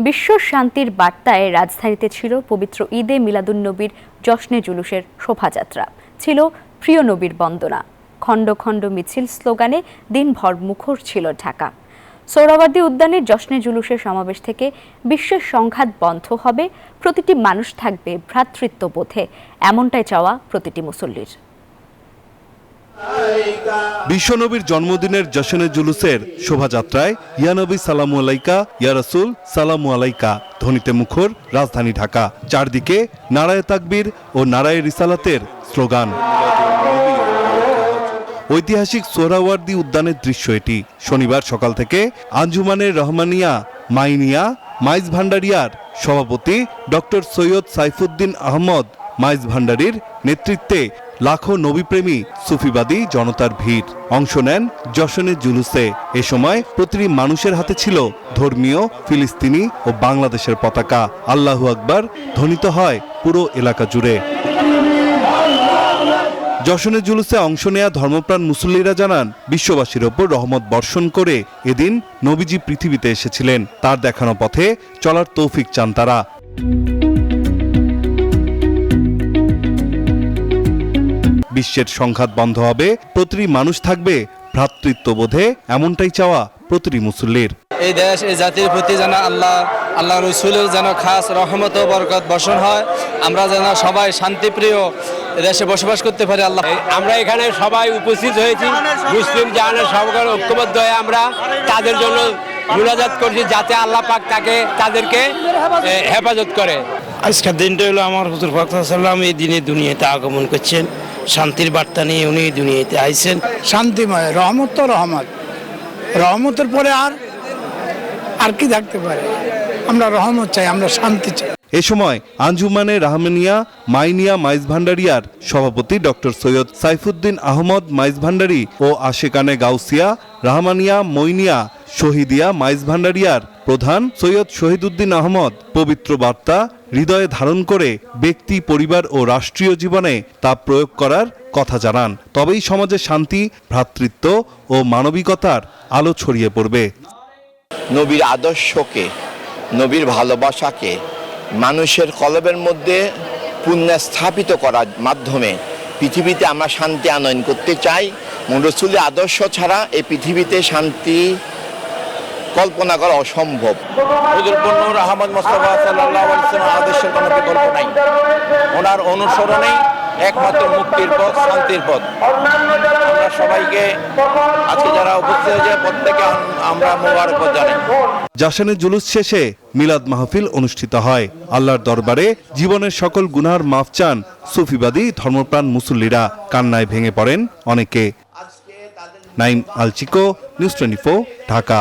বিশ্ব শান্তির বার্তায় রাজধানীতে ছিল পবিত্র ঈদে মিলাদুন্নবীর জশ্নে জুলুসের শোভাযাত্রা, ছিল প্রিয় নবীর বন্দনা, খণ্ড খণ্ড মিছিল স্লোগানে দিনভর মুখর ছিল ঢাকা। সোহরাওয়ার্দী উদ্যানের জশ্নে জুলুসের সমাবেশ থেকে বিশ্বের সংঘাত বন্ধ হবে, প্রতিটি মানুষ থাকবে ভ্রাতৃত্ববোধে, এমনটাই চাওয়া প্রতিটি মুসল্লির। বিশ্বনবীর জন্মদিনের জশ্নে জুলুসের শোভাযাত্রায় ইয়া নবী সালামু আলাইকা, ইয়া রাসূল সালামু আলাইকা ধ্বনিতে মুখর রাজধানী ঢাকা। চারদিকে নারায়ে তাকবীর ও নারায়ে রিসালাতের স্লোগান। ঐতিহাসিক সোহরাওয়ার্দী উদ্যানের দৃশ্য এটি। শনিবার সকাল থেকে আঞ্জুমানে রহমানিয়া মাইনিয়া মাইজ ভান্ডারিয়ার সভাপতি ডক্টর সৈয়দ সাইফুদ্দিন আহমদ মাইজ ভান্ডারির নেতৃত্বে লাখো নবীপ্রেমী সুফিবাদী জনতার ভিড়। অংশ নেন জশ্নে জুলুসে। এ সময় প্রতিটি মানুষের হাতে ছিল ধর্মীয়, ফিলিস্তিনি ও বাংলাদেশের পতাকা। আল্লাহু আকবার ধ্বনিত হয় পুরো এলাকা জুড়ে। জশ্নে জুলুসে অংশ নেয়া ধর্মপ্রাণ মুসল্লিরা জানান, বিশ্ববাসীর ওপর রহমত বর্ষণ করে এদিন নবীজি পৃথিবীতে এসেছিলেন। তার দেখানো পথে চলার তৌফিক চান তারা। বিশ্বের সংঘাত বন্ধ হবে, প্রতিটি মানুষ থাকবে ভ্রাতৃত্ববোধে, এমনটাই চাওয়া প্রতিটি মুসল্লির। এই দেশ, এই জাতির প্রতি যেন আল্লাহ রসুলের যেন খাস রহমত ও বরকত বর্ষণ হয়, আমরা যেন সবাই শান্তিপ্রিয় দেশে বসবাস করতে পারি। আল্লাহ, আমরা এখানে সবাই উপস্থিত হয়েছি, মুসলিম জাহানের সবার ঐক্যবদ্ধ হয়ে আমরা তাদের জন্য মুনাজাত করছি, যাতে আল্লাহ পাক তাদেরকে হেফাজত করে। আজকের দিনটা হলো আমার হুজুর পাক সাল্লাল্লাহু আলাইহি ওয়াসাল্লাম এই দিনে দুনিয়াতে আগমন করছেন, শান্তির বার্তা নিয়ে উনি দুনিয়াতে আইছেন। শান্তিময় রহমত তো রহমত, রহমতের পরে আর কি থাকতে পারে? আমরা রহমত চাই, আমরা শান্তি চাই। এ সময় আঞ্জুমানে রহমানিয়া মাইনিয়া মাইজ ভান্ডারিয়ার সভাপতি ডক্টর সৈয়দ সাইফুদ্দিন আহমদ মাইজ ভান্ডারি ও আশেকানে গাউসিয়া রহমানিয়া মইনিয়া শহীদিয়া মাইজ ভান্ডারিয়ার প্রধান সৈয়দ শহীদুদ্দিন আহমদ পবিত্র বার্তা হৃদয়ে ধারণ করে ব্যক্তি, পরিবার ও রাষ্ট্রীয় জীবনে তা প্রয়োগ করার কথা জানান। তবেই সমাজে শান্তি, ভ্রাতৃত্ব ও মানবিকতার আলো ছড়িয়ে পড়বে। নবীর আদর্শকে, নবীর ভালোবাসাকে মানুষের কলবের মধ্যে পুনঃস্থাপিত করার মাধ্যমে পৃথিবীতে আমরা শান্তি আনয়ন করতে চাই। রাসূলের আদর্শ ছাড়া এই পৃথিবীতে শান্তি কল্পনা করা অসম্ভব। হুজুর নূর আহমদ মুস্তাফা সাল্লাল্লাহু আলাইহি ওয়াসাল্লামের আদর্শের কোনো বিকল্প নাই। ওনার অনুসরণেই একমাত্র মুক্তির পথ, শান্তির পথ। আমরা সবাইকে আজকে যারা উপস্থিত হয়েছে প্রত্যেকে আমরা মোবারকবাদ জানাই। জশ্নে জুলুস শেষে মিলাদ মাহফিল অনুষ্ঠিত হয়। আল্লাহর দরবারে জীবনের সকল গুনার মাফ চান সুফিবাদী ধর্মপ্রাণ মুসল্লিরা। কান্নায় ভেঙে পড়েন অনেকে। নাইম আল চিকো, নিউজ 24, ঢাকা।